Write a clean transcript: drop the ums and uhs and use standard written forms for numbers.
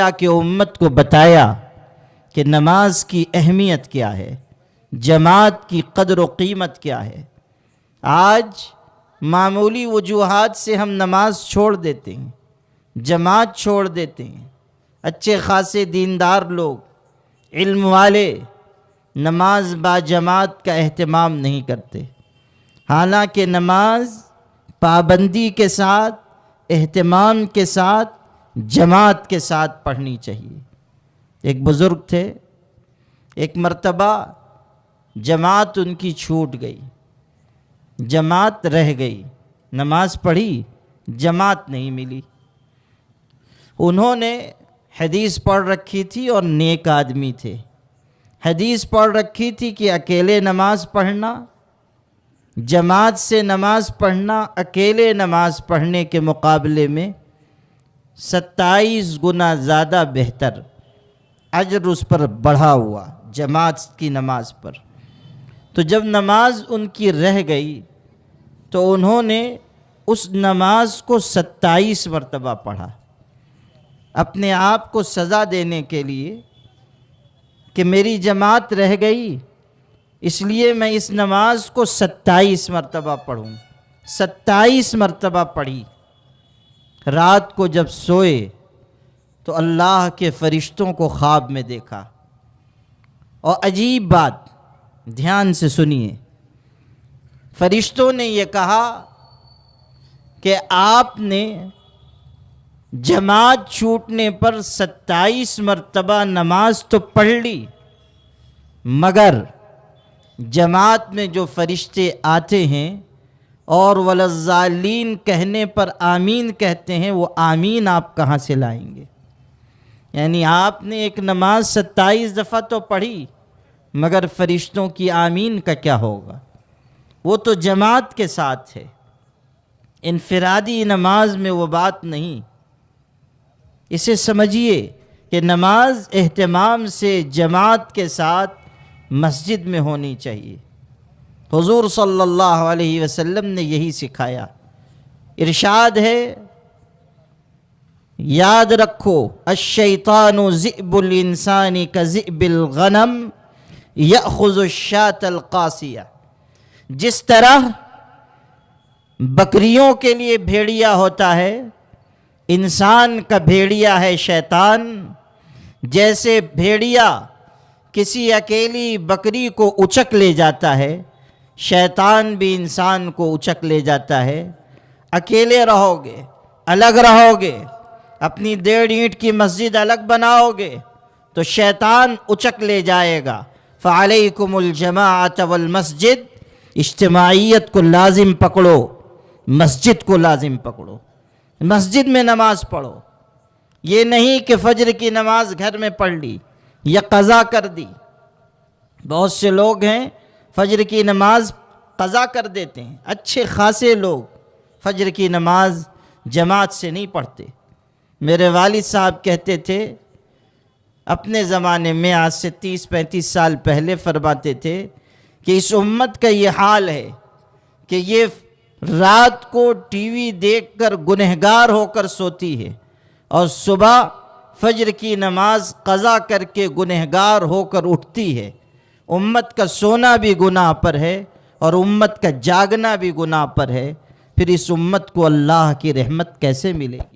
اللہ کی امت کو بتایا کہ نماز کی اہمیت کیا ہے، جماعت کی قدر و قیمت کیا ہے۔ آج معمولی وجوہات سے ہم نماز چھوڑ دیتے ہیں، جماعت چھوڑ دیتے ہیں۔ اچھے خاصے دیندار لوگ، علم والے نماز با جماعت کا اہتمام نہیں کرتے، حالانکہ نماز پابندی کے ساتھ، اہتمام کے ساتھ، جماعت کے ساتھ پڑھنی چاہیے۔ ایک بزرگ تھے، ایک مرتبہ جماعت ان کی چھوٹ گئی، جماعت رہ گئی، نماز پڑھی، جماعت نہیں ملی۔ انہوں نے حدیث پڑھ رکھی تھی اور نیک آدمی تھے، حدیث پڑھ رکھی تھی کہ اکیلے نماز پڑھنا، جماعت سے نماز پڑھنا اکیلے نماز پڑھنے کے مقابلے میں 27 گنا زیادہ بہتر، اجر اس پر بڑھا ہوا جماعت کی نماز پر۔ تو جب نماز ان کی رہ گئی تو انہوں نے اس نماز کو 27 مرتبہ پڑھا، اپنے آپ کو سزا دینے کے لیے کہ میری جماعت رہ گئی، اس لیے میں اس نماز کو 27 مرتبہ پڑھوں۔ 27 مرتبہ پڑھی۔ رات کو جب سوئے تو اللہ کے فرشتوں کو خواب میں دیکھا، اور عجیب بات، دھیان سے سنیے، فرشتوں نے یہ کہا کہ آپ نے جماعت چھوٹنے پر 27 مرتبہ نماز تو پڑھ لی، مگر جماعت میں جو فرشتے آتے ہیں اور وَلَلضَّالِّينَ کہنے پر آمین کہتے ہیں، وہ آمین آپ کہاں سے لائیں گے؟ یعنی آپ نے ایک نماز 27 دفعہ تو پڑھی، مگر فرشتوں کی آمین کا کیا ہوگا؟ وہ تو جماعت کے ساتھ ہے، انفرادی نماز میں وہ بات نہیں۔ اسے سمجھیے کہ نماز اہتمام سے جماعت کے ساتھ مسجد میں ہونی چاہیے۔ حضور صلی اللہ علیہ وسلم نے یہی سکھایا۔ ارشاد ہے، یاد رکھو، الشیطان ذئب الانسان کذئب الغنم یأخذ الشاة القاسیہ۔ جس طرح بکریوں کے لیے بھیڑیا ہوتا ہے، انسان کا بھیڑیا ہے شیطان۔ جیسے بھیڑیا کسی اکیلی بکری کو اچک لے جاتا ہے، شیطان بھی انسان کو اچک لے جاتا ہے۔ اکیلے رہو گے، الگ رہو گے، اپنی 1.5 اینٹ کی مسجد الگ بناؤ گے تو شیطان اچک لے جائے گا۔ فعلیکم الجماعۃ والمسجد، اجتماعیت کو لازم پکڑو، مسجد کو لازم پکڑو، مسجد میں نماز پڑھو۔ یہ نہیں کہ فجر کی نماز گھر میں پڑھ لی یا قضا کر دی۔ بہت سے لوگ ہیں فجر کی نماز قضا کر دیتے ہیں، اچھے خاصے لوگ فجر کی نماز جماعت سے نہیں پڑھتے۔ میرے والد صاحب کہتے تھے، اپنے زمانے میں آج سے 30-35 سال پہلے فرماتے تھے کہ اس امت کا یہ حال ہے کہ یہ رات کو ٹی وی دیکھ کر گنہگار ہو کر سوتی ہے، اور صبح فجر کی نماز قضا کر کے گنہگار ہو کر اٹھتی ہے۔ امت کا سونا بھی گناہ پر ہے اور امت کا جاگنا بھی گناہ پر ہے، پھر اس امت کو اللہ کی رحمت کیسے ملے گی؟